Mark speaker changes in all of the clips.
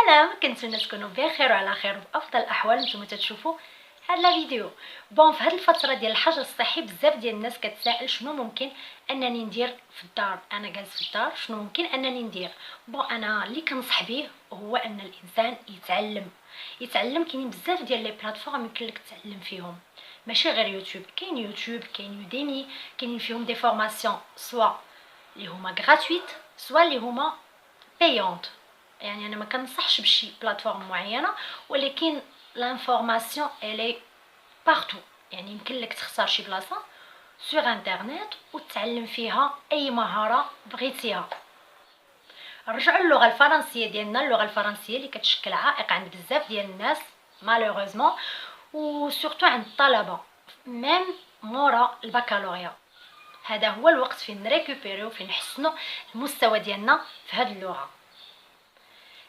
Speaker 1: سلام، كنتمنى تكونوا بخير وعلى خير وبافضل الاحوال. نتوما تتشوفوا هاد لا فيديو. في هاد الفتره ديال الحجر الصحي بزاف ديال الناس كتسائل شنو ممكن انني ندير في الدار. انا جالس في الدار شنو ممكن انني ندير؟ انا اللي كنصح به هو ان الانسان يتعلم. كاينين بزاف ديال لي بلاتفورم يمكن لك تتعلم فيهم، ماشي غير يوتيوب. كاين يوتيوب، كاين يوديمي، كاينين فيهم دي فورماسيون سوا اللي هما غراتويت سوا اللي هما بايونت. يعني انا ما كنصحش بشي بلاتفورم معينه، ولكن لانفورماسيون الي بارتو. يعني يمكن لك تختار شي بلاصه سور انترنت وتتعلم فيها اي مهاره بغيتيها. نرجعوا للغه الفرنسيه ديالنا. اللغه الفرنسيه اللي كتشكل عائق عند بزاف ديال الناس مالوغوزمون، وسورتو عند الطلبه ميم مورا البكالوريا. هذا هو الوقت فين نريكوبيريو، فين نحسنوا المستوى ديالنا في هذه اللغه.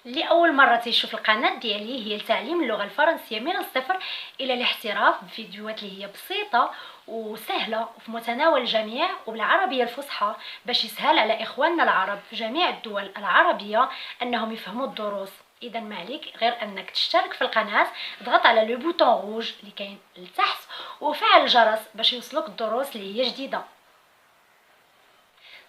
Speaker 1: اللي اول مره تيشوف القناه ديالي هي لتعليم اللغه الفرنسيه من الصفر الى الاحتراف، بفيديوهات اللي هي بسيطه وسهله وفي متناول الجميع وبالعربيه الفصحى، باش يسهل على اخواننا العرب في جميع الدول العربيه انهم يفهموا الدروس. اذا ما عليك غير انك تشترك في القناه، اضغط على لو بوطون روج اللي كاين لتحت وفعل الجرس باش يوصلوك الدروس اللي هي جديده.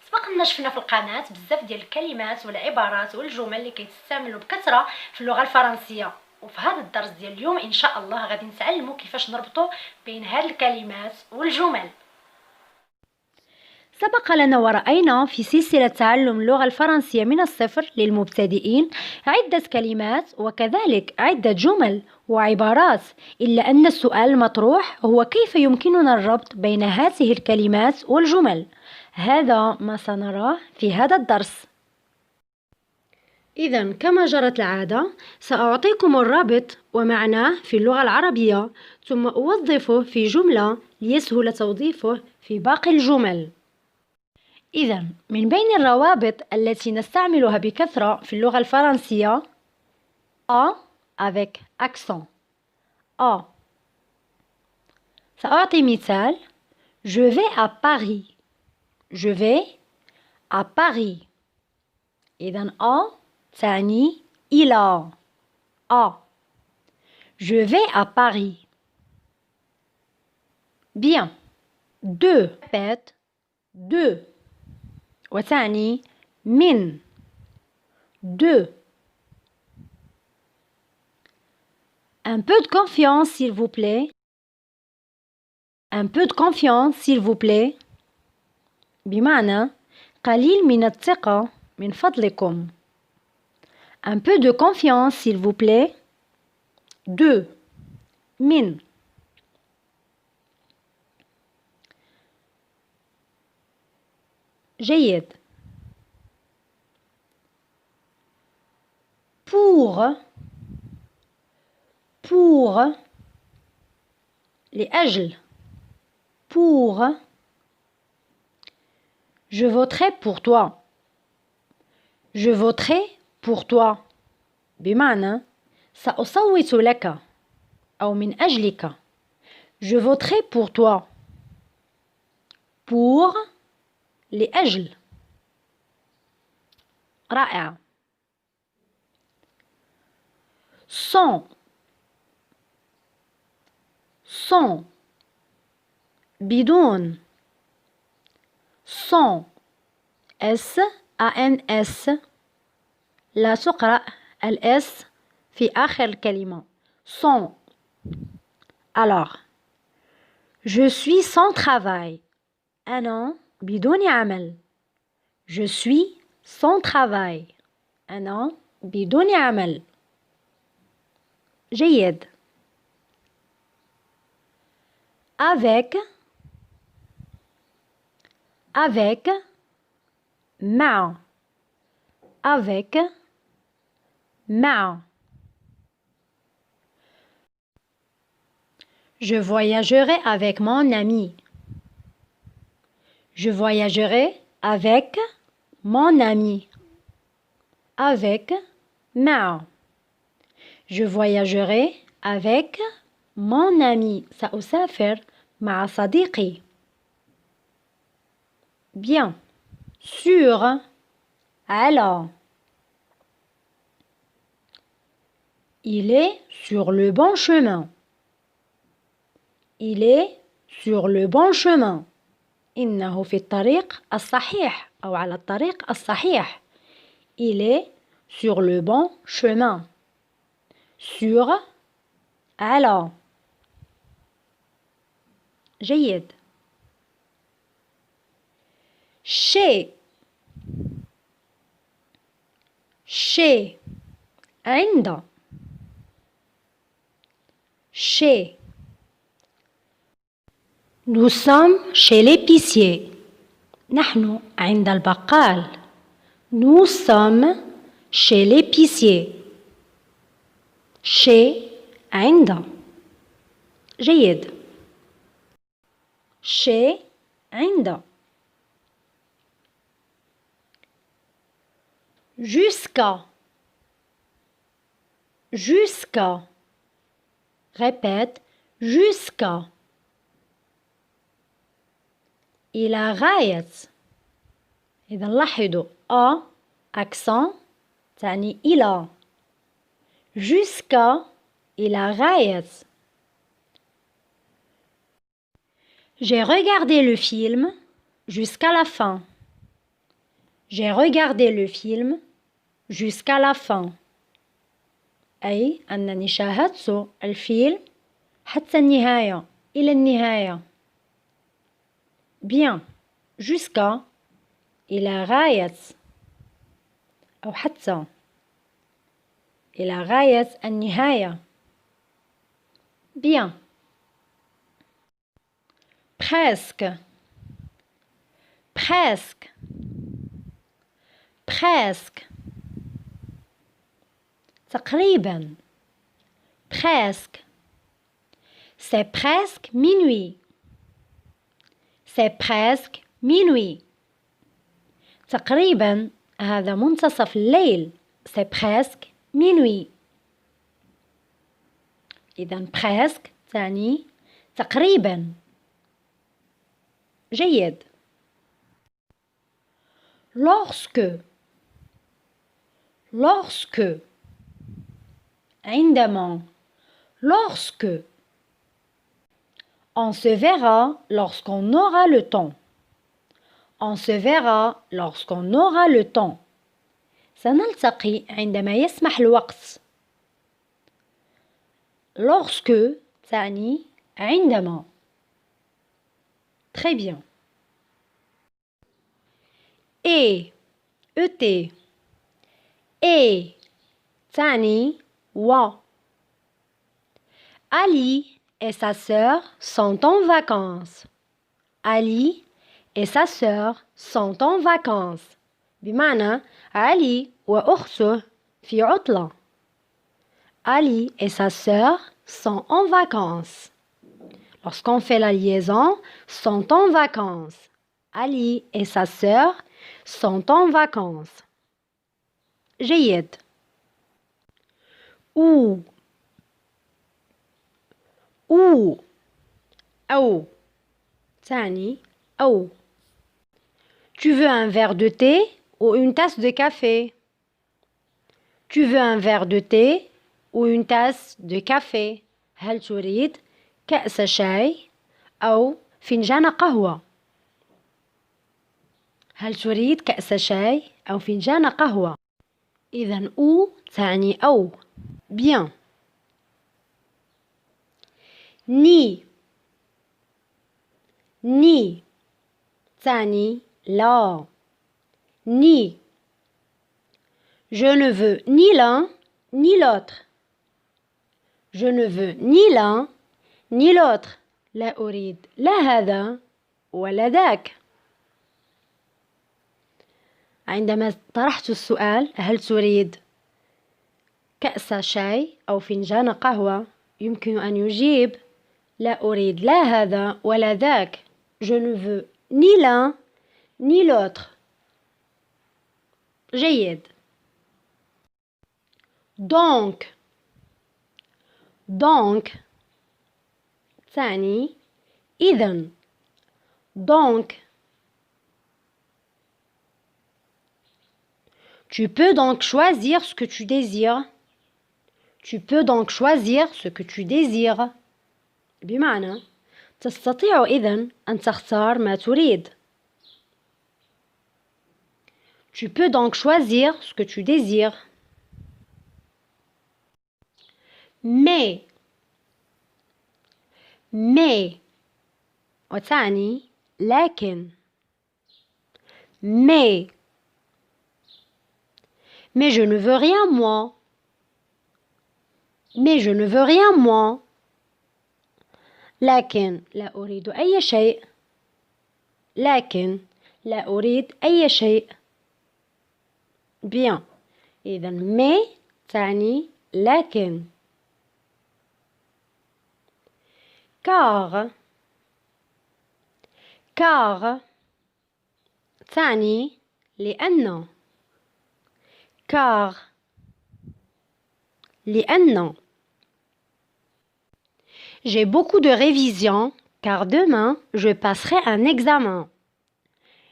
Speaker 1: سبق شفنا في القناه بزاف ديال الكلمات والعبارات والجمل اللي كيتستعملوا بكثره في اللغه الفرنسيه، وفي هذا الدرس ديال اليوم ان شاء الله غادي نتعلموا كيفاش نربطوا بين هذه الكلمات والجمل. سبق لنا ورأينا في سلسلة تعلم اللغة الفرنسية من الصفر للمبتدئين عدة كلمات وكذلك عدة جمل وعبارات، إلا أن السؤال المطروح هو كيف يمكننا الربط بين هذه الكلمات والجمل. هذا ما سنراه في هذا الدرس. إذا كما جرت العادة سأعطيكم الرابط ومعناه في اللغة العربية، ثم أوظفه في جملة ليسهل توظيفه في باقي الجمل. إذا من بين الروابط التي نستعملها بكثرة في اللغة الفرنسية A avec accent. A. سأعطي مثال: Je vais à Paris. Je vais à Paris. إذا A تعني إلى. A. Je vais à Paris. Bien. 2. Répète. 2. وتعني من. 2. Un peu de confiance s'il vous plaît. Un peu de confiance s'il vous plaît. بمعنى قليل من الثقة من فضلكم. Un peu de confiance s'il vous plaît. 2. من. جيد. pour لأجل. pour je voterai pour toi. Je voterai pour toi بمعنى سأصوت لك أو من أجلك. Je voterai pour toi. pour لأجل. رائع. sans بدون. sans S لا تقرأ الS في آخر الكلمة. sans. alors je suis sans travail. أنا بدون عمل. Je suis sans travail. أنا بدون عمل. جيد. avec مع. avec مع. Je voyagerai avec mon ami. Je voyagerai avec mon ami. avec مع. Je voyagerai avec mon ami. سأسافر مع صديقي. Bien. sur. على. Il est sur le bon chemin. Il est sur le bon chemin. إنه في الطريق الصحيح أو على الطريق الصحيح. Il est sur le bon chemin. Sur على. جيد. chez عند chez. Nous sommes chez l'épicier. نحن عند البقال. Nous sommes chez l'épicier. chez عند. جيد. chez عند. jusqu'à. jusqu'à. Répète, jusqu'à. إلى غاية. إذا لاحظوا accent تعني إلى. jusqu'à إلى غاية. J'ai regardé le film jusqu'à la fin. J'ai regardé le film jusqu'à la fin. أي أنني شاهدت الفيلم حتى النهاية. إلى النهاية. Bien. Jusqu'à إلى غاية أو حتى إلى غاية النهاية. Bien. Presque. Presque. Presque. تقريبا. Presque. C'est presque minuit. C'est presque minuit. تقريبا هذا منتصف الليل. C'est presque minuit. إذا presque تعني تقريبا. جيد. lorsque. lorsque. عندما. lorsque. On se verra lorsqu'on aura le temps. On se verra lorsqu'on aura le temps. سنلتقي عندما يسمح الوقت. lorsque تعني عندما. Très bien. Et تعني و. Ali et sa sœur sont en vacances. Ali et sa sœur sont en vacances. بمعنى علي وأخته في عطلة. Ali et sa sœur sont en vacances. Lorsqu'on fait la liaison, sont en vacances. Ali et sa sœur sont en vacances. جيد. Ou أو تعني أو. Tu veux un verre de thé ou une tasse de café? Tu veux un verre de thé ou une tasse de café? هل تريد كأس شاي أو فنجان قهوة؟ هل تريد كأس شاي أو فنجان قهوة؟ إذن أو تعني أو. Bien. Ni تعني لا. Ni. Je ne veux ni l'un ni l'autre. Je ne veux ni l'un ni l'autre. لا أريد لا هذا ولا ذاك. عندما طرحت السؤال هل تريد كأس شاي أو فنجان قهوة يمكن أن يجيب لا أريد لا هذا ولا ذاك. Je ne veux ni l'un ni l'autre. جيد. Donc تعني إذن. Donc tu peux donc choisir ce que tu désires.
Speaker 2: Tu peux donc choisir ce que tu désires. بمعنى تستطيع إذن أن تختار ما تريد. Tu peux donc choisir ce que tu désires. Mais وتعني لكن mais je ne veux rien moi. Mais je ne veux rien moi. لكن لا أريد أي شيء. لكن لا أريد أي شيء. Bien. إذن mais تعني لكن. car تعني لأن. car لأن. J'ai beaucoup de révisions car demain je passerai un examen.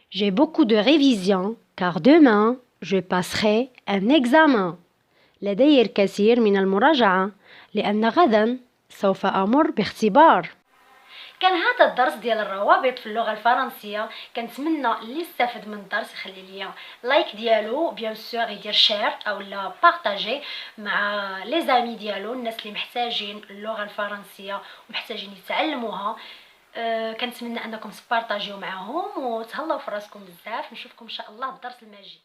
Speaker 2: J'ai beaucoup de révisions car demain je passerai un examen. لدي الكثير من المراجعة لأن غدا سوف أمر باختبار.
Speaker 1: كان هذا الدرس ديال الروابط في اللغه الفرنسيه. كنتمنى اللي استفد من الدرس يخلي ليا لايك ديالو بيان سور، يدير شير او لا بارطاجي مع لي زامي ديالو، الناس اللي محتاجين اللغه الفرنسيه ومحتاجين يتعلموها. كنتمنى انكم تبارطاجيو معهم وتهلاو في راسكم بزاف. نشوفكم ان شاء الله الدرس الماجي.